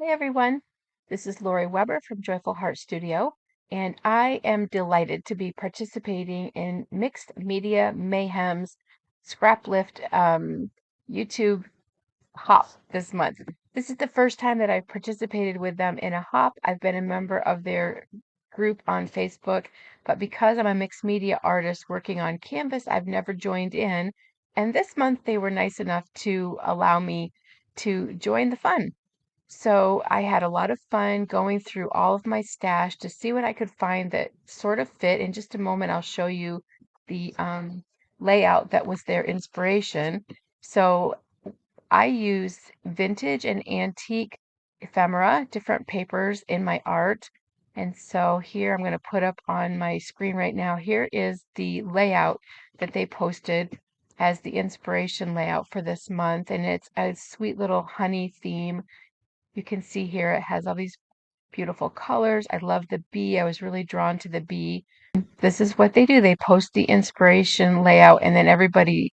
Hi everyone, this is Lori Weber from Joyful Heart Studio, and I am delighted to be participating in Mixed Media Mayhem's Scraplift YouTube hop this month. This is the first time that I've participated with them in a hop. I've been a member of their group on Facebook, but because I'm a mixed media artist working on Canvas, I've never joined in. And this month they were nice enough to allow me to join the fun. So I had a lot of fun going through all of my stash to see what I could find that sort of fit. In just a moment, I'll show you the layout that was their inspiration. So I use vintage and antique ephemera, different papers in my art. And so here I'm going to put up on my screen right now. Here is the layout that they posted as the inspiration layout for this month. And it's a sweet little honey theme. You can see here it has all these beautiful colors. I love the bee. I was really drawn to the bee. This is what they do. They post the inspiration layout and then everybody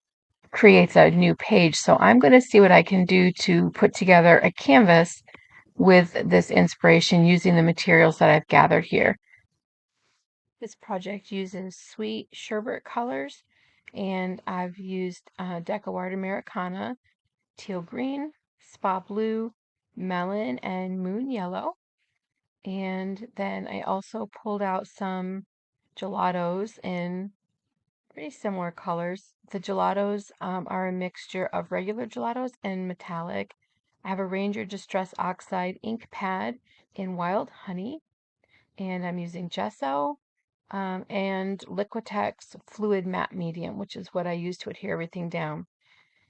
creates a new page. So I'm going to see what I can do to put together a canvas with this inspiration using the materials that I've gathered here. This project uses sweet sherbet colors, and I've used Deco Art Americana, teal green, spa blue, melon, and moon yellow. And then I also pulled out some gelatos in pretty similar colors. The gelatos are a mixture of regular gelatos and metallic. I have a Ranger Distress Oxide ink pad in Wild Honey, and I'm using gesso and Liquitex Fluid Matte Medium, which is what I use to adhere everything down.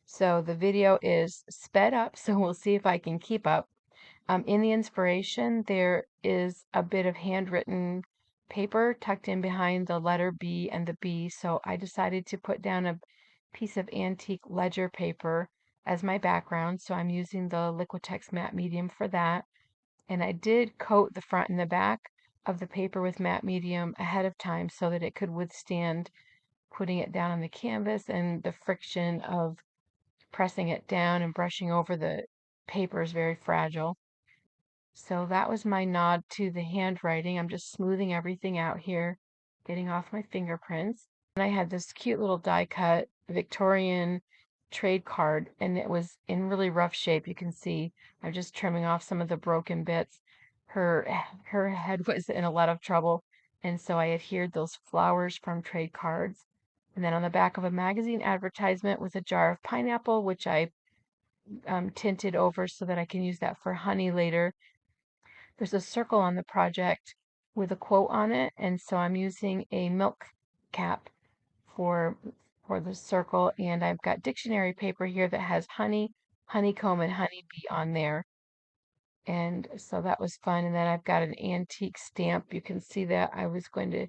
So the video is sped up, so we'll see if I can keep up. In the inspiration, there is a bit of handwritten paper tucked in behind the letter B and the B, so I decided to put down a piece of antique ledger paper as my background, so I'm using the Liquitex matte medium for that. And I did coat the front and the back of the paper with matte medium ahead of time so that it could withstand putting it down on the canvas and the friction of pressing it down and brushing over the paper is very fragile. So that was my nod to the handwriting. I'm just smoothing everything out here, getting off my fingerprints. And I had this cute little die cut Victorian trade card, and it was in really rough shape. You can see I'm just trimming off some of the broken bits. Her her head was in a lot of trouble, and so I adhered those flowers from trade cards. And then on the back of a magazine advertisement was a jar of pineapple, which I tinted over so that I can use that for honey later. There's a circle on the project with a quote on it, and so I'm using a milk cap for for the circle, and I've got dictionary paper here that has honey, honeycomb, and honeybee on there. And so that was fun. And then I've got an antique stamp. You can see that I was going to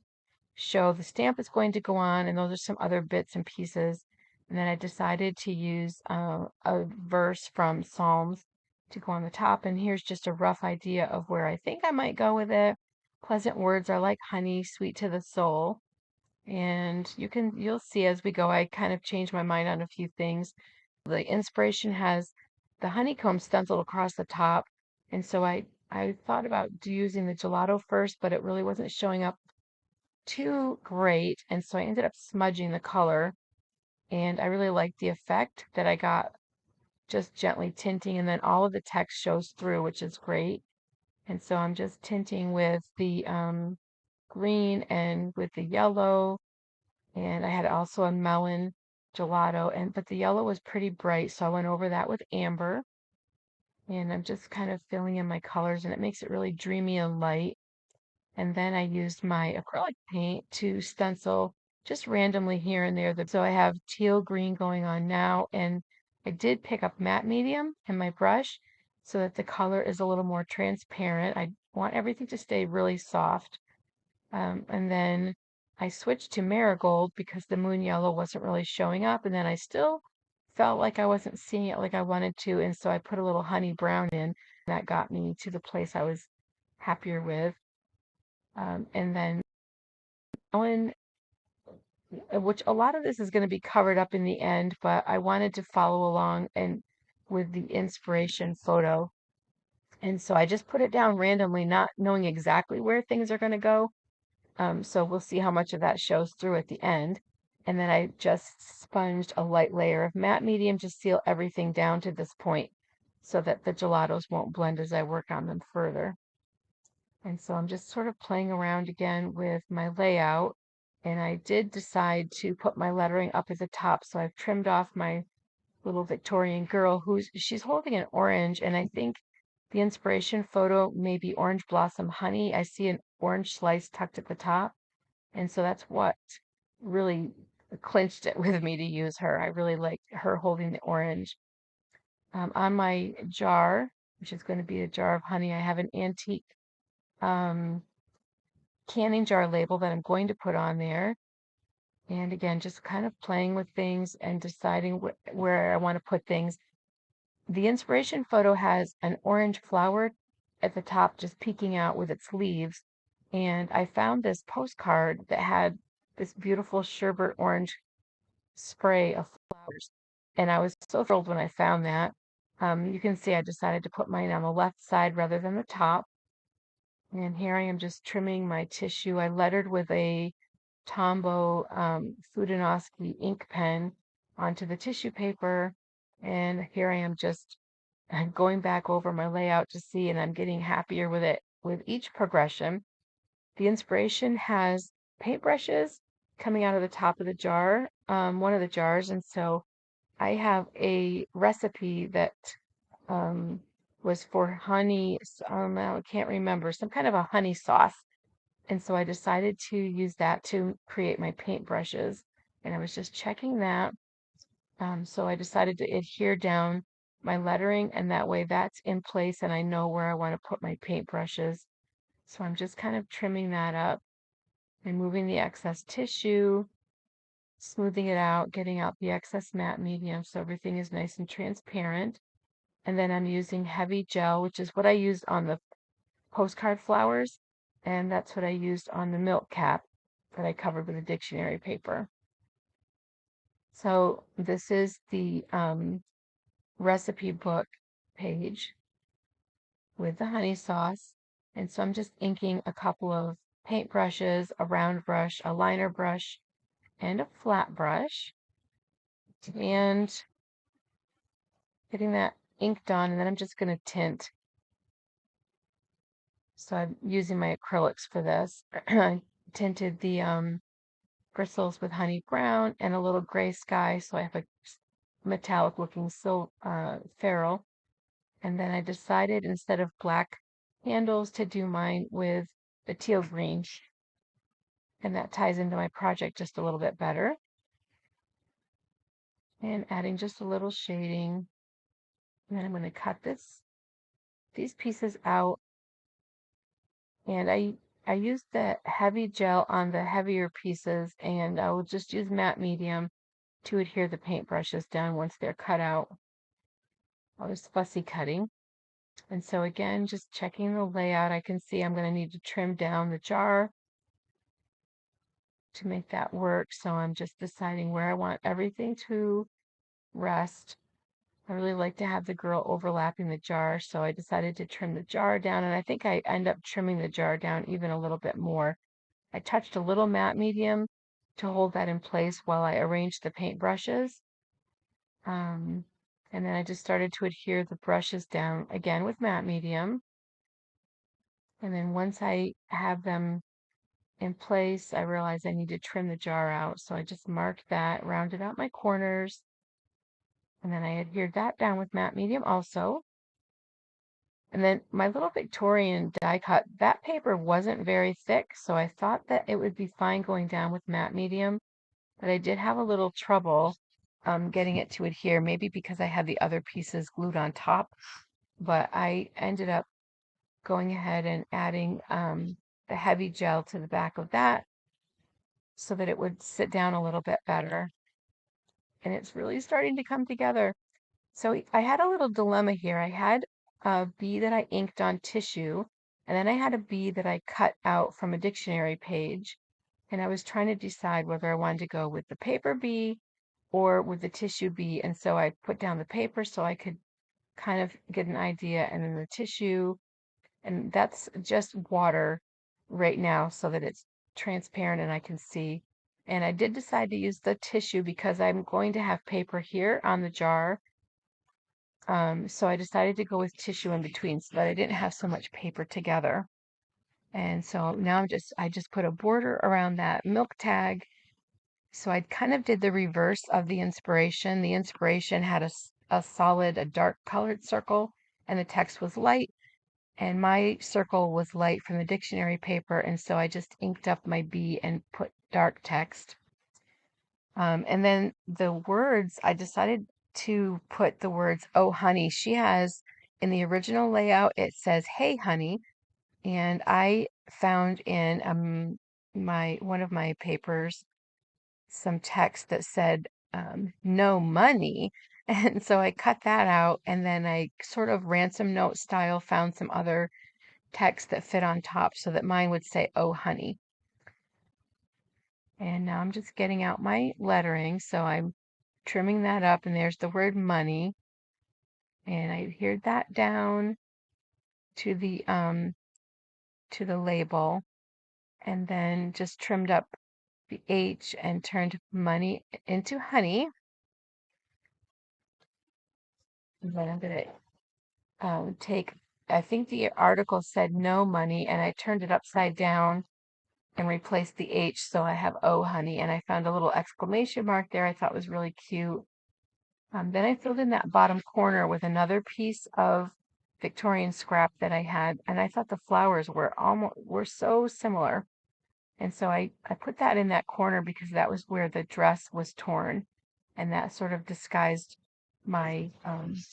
show the stamp is going to go on, and those are some other bits and pieces. And then I decided to use a verse from Psalms to go on the top. And here's just a rough idea of where I think I might go with it. Pleasant words are like honey, sweet to the soul. And you'll see as we go, I kind of changed my mind on a few things. The inspiration has the honeycomb stenciled across the top. And so I thought about using the gelato first, but it really wasn't showing up too great, and so I ended up smudging the color, and I really liked the effect that I got just gently tinting, and then all of the text shows through, which is great. And so I'm just tinting with the green and with the yellow, and I had also a melon gelato, and but the yellow was pretty bright, so I went over that with amber, and I'm just kind of filling in my colors, and it makes it really dreamy and light. And then I used my acrylic paint to stencil just randomly here and there. So I have teal green going on now, and I did pick up matte medium in my brush so that the color is a little more transparent. I want everything to stay really soft. And then I switched to marigold because the moon yellow wasn't really showing up, and then I still felt like I wasn't seeing it like I wanted to, and so I put a little honey brown in. That got me to the place I was happier with. And then Ellen, which a lot of this is going to be covered up in the end, but I wanted to follow along and with the inspiration photo. And so I just put it down randomly, not knowing exactly where things are going to go. So we'll see how much of that shows through at the end. And then I just sponged a light layer of matte medium to seal everything down to this point so that the gelatos won't blend as I work on them further. And so I'm just sort of playing around again with my layout. And I did decide to put my lettering up at the top. So I've trimmed off my little Victorian girl she's holding an orange. And I think the inspiration photo may be orange blossom honey. I see an orange slice tucked at the top. And so that's what really clinched it with me to use her. I really like her holding the orange. On my jar, which is going to be a jar of honey, I have an antique um, canning jar label that I'm going to put on there. And again, just kind of playing with things and deciding where I want to put things. The inspiration photo has an orange flower at the top just peeking out with its leaves. And I found this postcard that had this beautiful sherbet orange spray of flowers. And I was so thrilled when I found that. You can see I decided to put mine on the left side rather than the top. And here I am just trimming my tissue. I lettered with a Tombow Fudenoski ink pen onto the tissue paper. And here I am just going back over my layout to see, and I'm getting happier with it with each progression. The inspiration has paintbrushes coming out of the top of the jar, one of the jars. And so I have a recipe that um, was for honey, I can't remember, some kind of a honey sauce. And so I decided to use that to create my paintbrushes. And I was just checking that. So I decided to adhere down my lettering, and that way that's in place and I know where I want to put my paintbrushes. So I'm just kind of trimming that up, removing the excess tissue, smoothing it out, getting out the excess matte medium so everything is nice and transparent. And then I'm using heavy gel, which is what I used on the postcard flowers. And that's what I used on the milk cap that I covered with a dictionary paper. So this is the recipe book page with the honey sauce. And so I'm just inking a couple of paint brushes, a round brush, a liner brush, and a flat brush. And getting that inked on, and then I'm just going to tint. So I'm using my acrylics for this. I tinted the bristles with honey brown and a little gray sky, so I have a metallic looking ferrule. And then I decided instead of black handles to do mine with the teal green. And that ties into my project just a little bit better. And adding just a little shading. And then I'm going to cut these pieces out. And I used the heavy gel on the heavier pieces, and I will just use matte medium to adhere the paintbrushes down once they're cut out. I'll just fussy cutting. And so again, just checking the layout, I can see I'm going to need to trim down the jar to make that work. So I'm just deciding where I want everything to rest. I really like to have the girl overlapping the jar, so I decided to trim the jar down, and I think I end up trimming the jar down even a little bit more. I touched a little matte medium to hold that in place while I arranged the paint brushes. And then I just started to adhere the brushes down again with matte medium. And then once I have them in place, I realized I need to trim the jar out. So I just marked that, rounded out my corners, and then I adhered that down with matte medium also. And then my little Victorian die cut, that paper wasn't very thick, so I thought that it would be fine going down with matte medium, but I did have a little trouble getting it to adhere, maybe because I had the other pieces glued on top, but I ended up going ahead and adding the heavy gel to the back of that so that it would sit down a little bit better. And it's really starting to come together. So I had a little dilemma here. I had a bee that I inked on tissue, and then I had a bee that I cut out from a dictionary page. And I was trying to decide whether I wanted to go with the paper bee or with the tissue bee. And so I put down the paper so I could kind of get an idea, and then the tissue, and that's just water right now so that it's transparent and I can see. And I did decide to use the tissue because I'm going to have paper here on the jar. So I decided to go with tissue in between so that I didn't have so much paper together. And so now I just put a border around that milk tag. So I kind of did the reverse of the inspiration. The inspiration had a solid, a dark colored circle, and the text was light. And my circle was light from the dictionary paper, and so I just inked up my B and put dark text. And then the words, I decided to put the words, "Oh, honey." She has, in the original layout, it says, "Hey, honey." And I found in one of my papers some text that said, "No money." And so I cut that out, and then I sort of ransom note style found some other text that fit on top so that mine would say, "Oh, honey." And now I'm just getting out my lettering, so I'm trimming that up, and there's the word money. And I adhered that down to the label, and then just trimmed up the H and turned money into honey. And then I'm gonna take, I think the article said no money, and I turned it upside down and replaced the H, so I have "Oh, honey." And I found a little exclamation mark there I thought was really cute. Then I filled in that bottom corner with another piece of Victorian scrap that I had, and I thought the flowers were so similar. And so I put that in that corner because that was where the dress was torn, and that sort of disguised my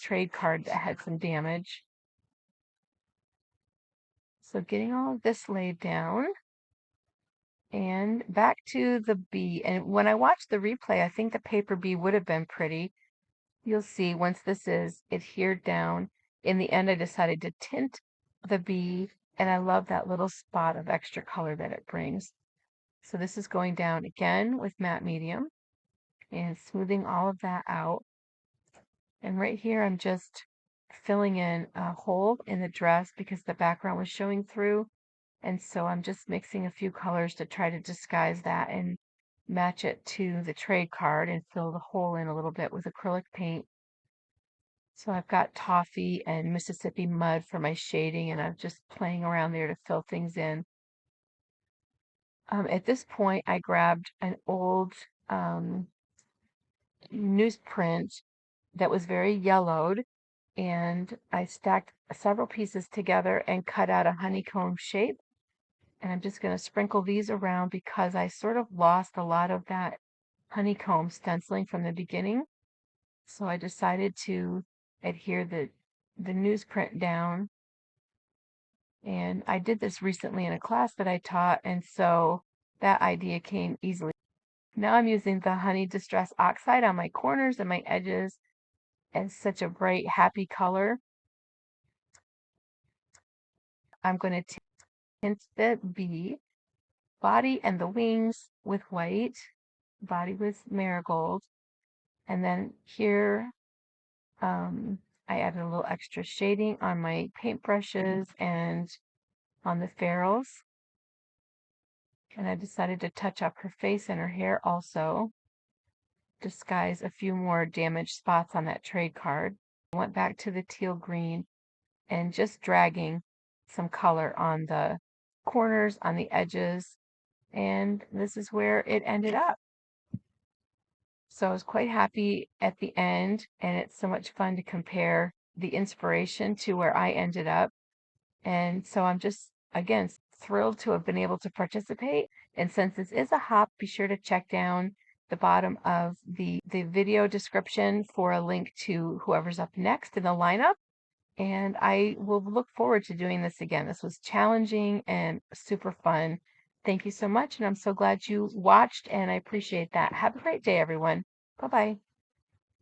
trade card that had some damage. So getting all of this laid down, and back to the bee. And when I watched the replay, I think the paper bee would have been pretty. You'll see once this is adhered down. In the end, I decided to tint the bee, and I love that little spot of extra color that it brings. So this is going down again with matte medium and smoothing all of that out. And right here, I'm just filling in a hole in the dress because the background was showing through. And so I'm just mixing a few colors to try to disguise that and match it to the trade card and fill the hole in a little bit with acrylic paint. So I've got toffee and Mississippi mud for my shading, and I'm just playing around there to fill things in. At this point, I grabbed an old newsprint that was very yellowed, and I stacked several pieces together and cut out a honeycomb shape. And I'm just going to sprinkle these around because I sort of lost a lot of that honeycomb stenciling from the beginning. So I decided to adhere the newsprint down. And I did this recently in a class that I taught, and so that idea came easily. Now I'm using the Honey Distress Oxide on my corners and my edges, and such a bright, happy color. I'm going to tint the bee body and the wings with white, body with marigold. And then here, I added a little extra shading on my paintbrushes and on the ferrules. And I decided to touch up her face and her hair also, disguise a few more damaged spots on that trade card. I went back to the teal green and just dragging some color on the corners, on the edges, and this is where it ended up. So I was quite happy at the end, and it's so much fun to compare the inspiration to where I ended up. And so I'm just, again, thrilled to have been able to participate. And since this is a hop, be sure to check down the bottom of the video description for a link to whoever's up next in the lineup. And I will look forward to doing this again. This was challenging and super fun. Thank you so much. And I'm so glad you watched, and I appreciate that. Have a great day, everyone. Bye-bye.